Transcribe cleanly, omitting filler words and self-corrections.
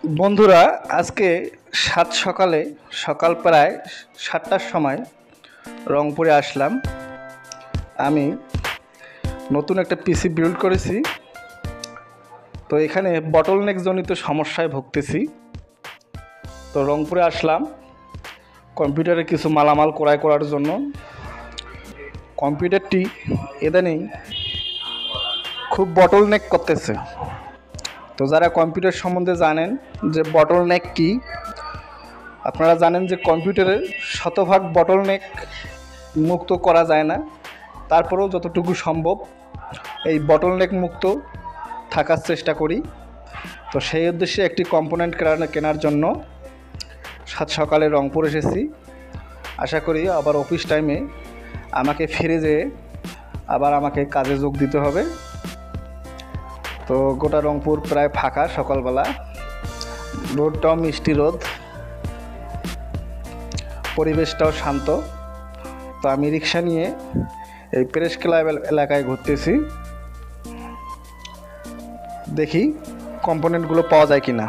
বন্ধুরা, আজকে সকাল প্রায় 7টার সময় রংপুরে আসলাম। আমি নতুন একটা পিসি বিল্ড করেছি। তো এখানে বটলনেক জনিত সমস্যায় ভুগতেছি। তো রংপুরে আসলাম কম্পিউটারে কিছু মালামাল ক্রয় করার জন্য। কম্পিউটারটি ইদানিং খুব বটলনেক করতেছে। তো যারা কম্পিউটার সম্বন্ধে জানেন যে বটলনেক কী, আপনারা জানেন যে কম্পিউটারে শতভাগ বটলনেক মুক্ত করা যায় না। তারপরেও যতটুকু সম্ভব এই বটলনেক মুক্ত থাকার চেষ্টা করি। তো সেই উদ্দেশ্যে একটি কম্পোনেন্ট কেনার জন্য সকালে রংপুর এসেছি। আশা করি আবার অফিস টাইমে আমাকে ফিরে যেয়ে আবার আমাকে কাজে যোগ দিতে হবে। তো গোটা রংপুর প্রায় ফাঁকা সকালবেলা, রোদটাও মিষ্টি রোদ, পরিবেশটাও শান্ত। তো আমি রিক্সা নিয়ে এই প্রেস ক্লাব এলাকায় ঘুরতেছি, দেখি কম্পোনেন্টগুলো পাওয়া যায় কিনা।